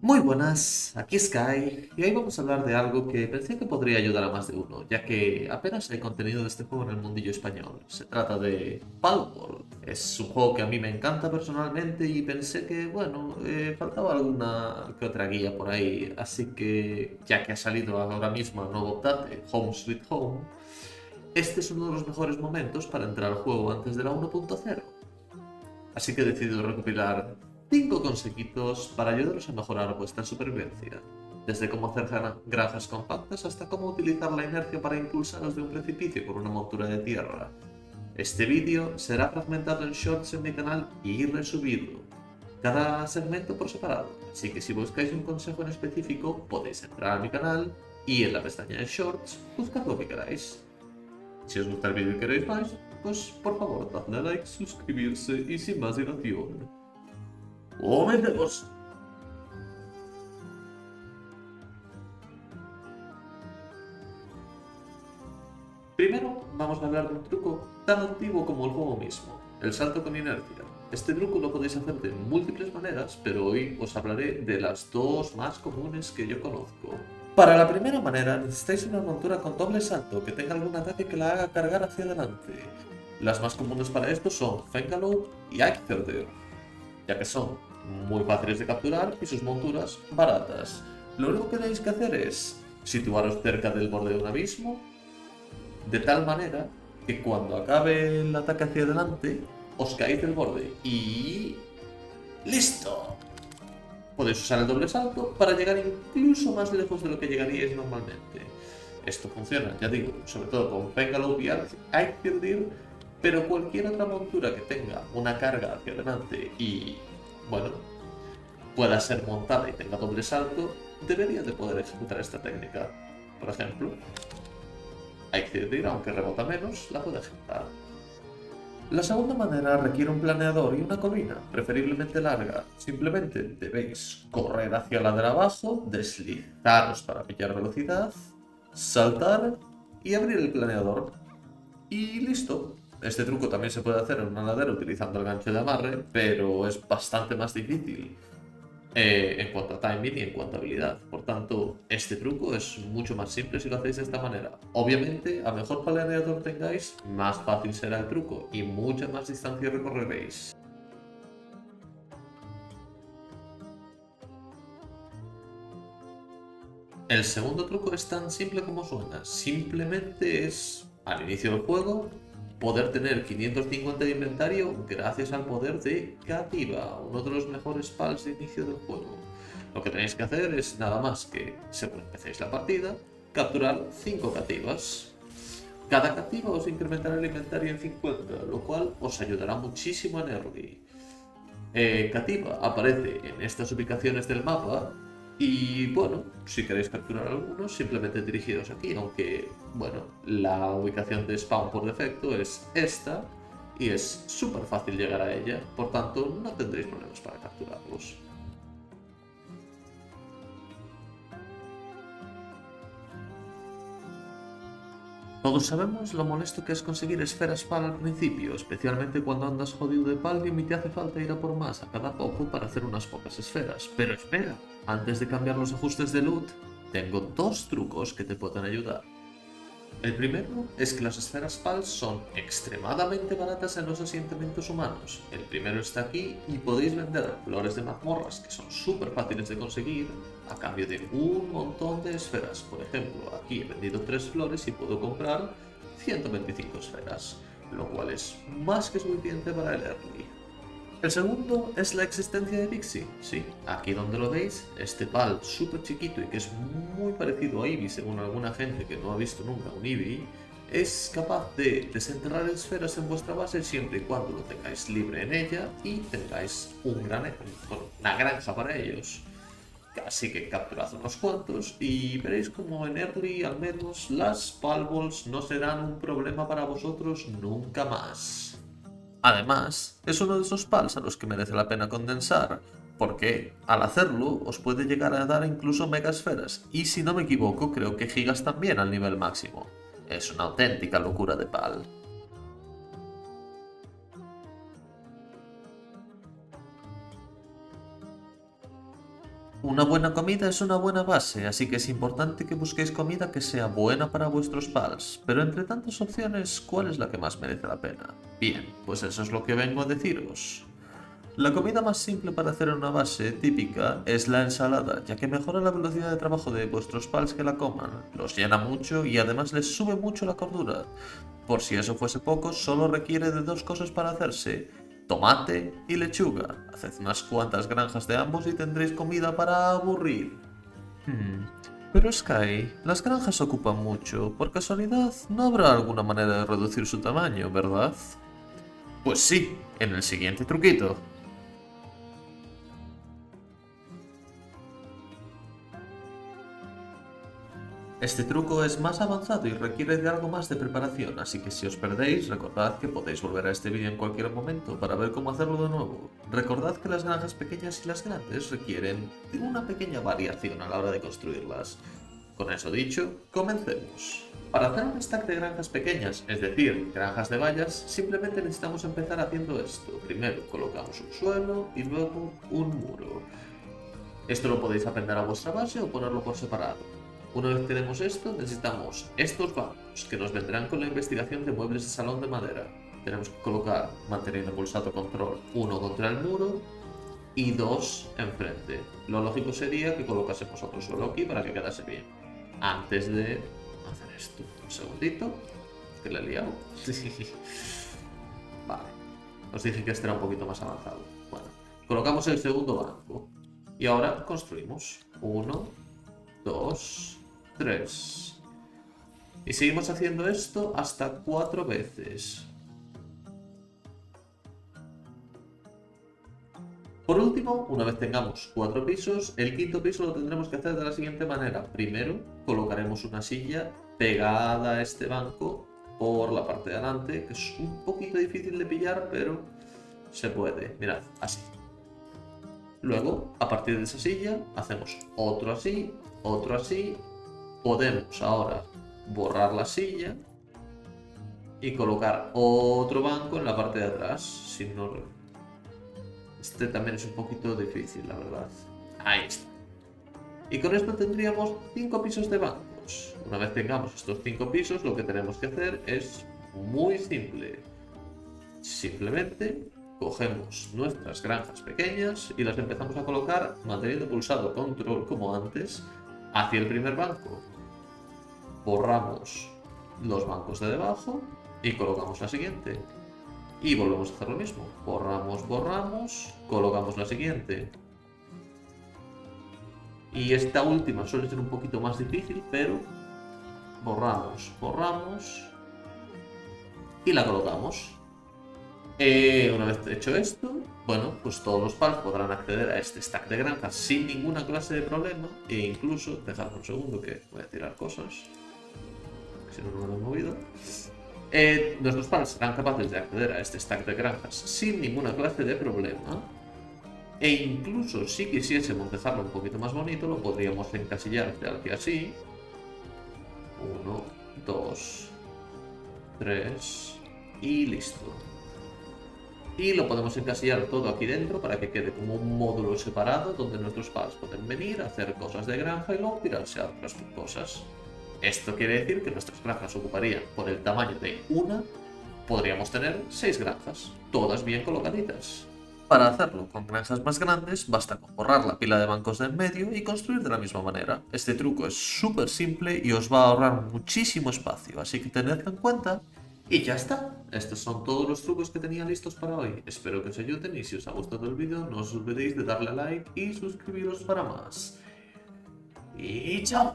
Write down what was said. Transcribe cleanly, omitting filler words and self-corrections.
Muy buenas, aquí Sky, y hoy vamos a hablar de algo que pensé que podría ayudar a más de uno, ya que apenas hay contenido de este juego en el mundillo español. Se trata de Palworld. Es un juego que a mí me encanta personalmente y pensé que, bueno, faltaba alguna que otra guía por ahí, así que, ya que ha salido ahora mismo el nuevo update, Home Sweet Home, este es uno de los mejores momentos para entrar al juego antes de la 1.0. Así que he decidido recopilar 5 consejitos para ayudaros a mejorar vuestra supervivencia. Desde cómo hacer granjas compactas hasta cómo utilizar la inercia para impulsaros de un precipicio con una montura de tierra. Este vídeo será fragmentado en shorts en mi canal y resubido. Cada segmento por separado, así que si buscáis un consejo en específico podéis entrar a mi canal y en la pestaña de shorts buscad lo que queráis. Si os gusta el vídeo y queréis más, pues por favor dadle a like, suscribirse y sin más dilación. ¡Comencemos! Primero vamos a hablar de un truco tan antiguo como el juego mismo, el salto con inercia. Este truco lo podéis hacer de múltiples maneras, pero hoy os hablaré de las dos más comunes que yo conozco. Para la primera manera necesitáis una montura con doble salto que tenga algún ataque que la haga cargar hacia adelante. Las más comunes para esto son Fengalope y Eiktherder, ya que son muy fáciles de capturar y sus monturas baratas. Lo único que tenéis que hacer es situaros cerca del borde de un abismo, de tal manera que cuando acabe el ataque hacia adelante, os caéis del borde y... ¡listo! Podéis usar el doble salto para llegar incluso más lejos de lo que llegaríais normalmente. Esto funciona, ya digo, sobre todo con Fengalope y Eikthyr, pero cualquier otra montura que tenga una carga hacia adelante y, bueno, pueda ser montada y tenga doble salto, debería de poder ejecutar esta técnica. Por ejemplo, Eikthyr, aunque rebota menos, la puede ejecutar. La segunda manera requiere un planeador y una colina, preferiblemente larga. Simplemente debéis correr hacia la de abajo, deslizaros para pillar velocidad, saltar y abrir el planeador. Y listo. Este truco también se puede hacer en una ladera utilizando el gancho de amarre, pero es bastante más difícil en cuanto a timing y en cuanto a habilidad. Por tanto, este truco es mucho más simple si lo hacéis de esta manera. Obviamente, a mejor planeador tengáis, más fácil será el truco y mucha más distancia recorreréis. El segundo truco es tan simple como suena. Simplemente es, al inicio del juego, poder tener 550 de inventario gracias al poder de Cativa, uno de los mejores pals de inicio del juego. Lo que tenéis que hacer es nada más que, según empecéis la partida, capturar 5 cativas. Cada cativa os incrementará el inventario en 50, lo cual os ayudará muchísimo en early. Cativa aparece en estas ubicaciones del mapa y bueno, si queréis capturar algunos, simplemente dirigiros aquí, aunque bueno, la ubicación de spawn por defecto es esta y es súper fácil llegar a ella, por tanto no tendréis problemas para capturarlos. Todos sabemos lo molesto que es conseguir esferas PAL al principio, especialmente cuando andas jodido de Paldium y te hace falta ir a por más a cada poco para hacer unas pocas esferas. Pero espera, antes de cambiar los ajustes de loot, tengo dos trucos que te pueden ayudar. El primero es que las esferas PAL son extremadamente baratas en los asentamientos humanos. El primero está aquí y podéis vender flores de mazmorras que son súper fáciles de conseguir a cambio de un montón de esferas. Por ejemplo, aquí he vendido 3 flores y puedo comprar 125 esferas, lo cual es más que suficiente para el early. El segundo es la existencia de Dixie. Sí, aquí donde lo veis, este pal súper chiquito y que es muy parecido a Eevee según alguna gente que no ha visto nunca un Eevee, es capaz de desenterrar esferas en vuestra base siempre y cuando lo tengáis libre en ella y tengáis una granja para ellos. Así que capturad unos cuantos y veréis como en early al menos las palballs no serán un problema para vosotros nunca más. Además, es uno de esos pals a los que merece la pena condensar, porque al hacerlo os puede llegar a dar incluso megasferas, y si no me equivoco creo que gigas también al nivel máximo. Es una auténtica locura de pal. Una buena comida es una buena base, así que es importante que busquéis comida que sea buena para vuestros pals. Pero entre tantas opciones, ¿cuál es la que más merece la pena? Bien, pues eso es lo que vengo a deciros. La comida más simple para hacer una base típica es la ensalada, ya que mejora la velocidad de trabajo de vuestros pals que la coman, los llena mucho y además les sube mucho la cordura. Por si eso fuese poco, solo requiere de dos cosas para hacerse: tomate y lechuga. Haced unas cuantas granjas de ambos y tendréis comida para aburrir. Hmm, Pero Sky, las granjas ocupan mucho. Por casualidad, ¿no habrá alguna manera de reducir su tamaño, verdad? Pues sí, en el siguiente truquito. Este truco es más avanzado y requiere de algo más de preparación, así que si os perdéis, recordad que podéis volver a este vídeo en cualquier momento para ver cómo hacerlo de nuevo. Recordad que las granjas pequeñas y las grandes requieren de una pequeña variación a la hora de construirlas. Con eso dicho, comencemos. Para hacer un stack de granjas pequeñas, es decir, granjas de vallas, simplemente necesitamos empezar haciendo esto. Primero colocamos un suelo y luego un muro. Esto lo podéis aprender a vuestra base o ponerlo por separado. Una vez tenemos esto, necesitamos estos bancos, que nos vendrán con la investigación de muebles de salón de madera. Tenemos que colocar, manteniendo pulsado control, uno contra el muro y dos enfrente. Lo lógico sería que colocásemos otro suelo aquí para que quedase bien. Antes de hacer esto, un segundito, que le he liado. Vale, os dije que este era un poquito más avanzado. Bueno, colocamos el segundo banco y ahora construimos. 1, 2, 3. Y seguimos haciendo esto hasta 4 veces. Por último, una vez tengamos 4 pisos, el quinto piso lo tendremos que hacer de la siguiente manera. Primero, colocaremos una silla pegada a este banco por la parte de adelante, que es un poquito difícil de pillar, pero se puede. Mirad, así. Luego, a partir de esa silla, hacemos otro así, otro así. Podemos ahora borrar la silla y colocar otro banco en la parte de atrás. Si no... Este también es un poquito difícil, la verdad. Ahí está. Y con esto tendríamos 5 pisos de bancos. Una vez tengamos estos 5 pisos, lo que tenemos que hacer es muy simple. Simplemente cogemos nuestras granjas pequeñas y las empezamos a colocar manteniendo pulsado control como antes hacia el primer banco. Borramos los bancos de debajo y colocamos la siguiente. Y volvemos a hacer lo mismo. Borramos, borramos, colocamos la siguiente. Y esta última suele ser un poquito más difícil, pero borramos, borramos y la colocamos. Una vez hecho esto, bueno, pues todos los pals podrán acceder a este stack de granjas sin ninguna clase de problema. E incluso, dejadme un segundo que voy a tirar cosas, si no, no lo he movido. Nuestros pals serán capaces de acceder a este stack de granjas sin ninguna clase de problema. E incluso si quisiésemos dejarlo un poquito más bonito, lo podríamos encasillar hacia así. 1, 2, 3 y listo. Y lo podemos encasillar todo aquí dentro para que quede como un módulo separado donde nuestros pals pueden venir a hacer cosas de granja y luego tirarse a otras cosas. Esto quiere decir que nuestras granjas ocuparían, por el tamaño de una, podríamos tener 6 granjas, todas bien colocaditas. Para hacerlo con granjas más grandes, basta con borrar la pila de bancos de en medio y construir de la misma manera. Este truco es súper simple y os va a ahorrar muchísimo espacio, así que tenedlo en cuenta. Y ya está, estos son todos los trucos que tenía listos para hoy. Espero que os ayuden y si os ha gustado el vídeo no os olvidéis de darle a like y suscribiros para más. Y chao.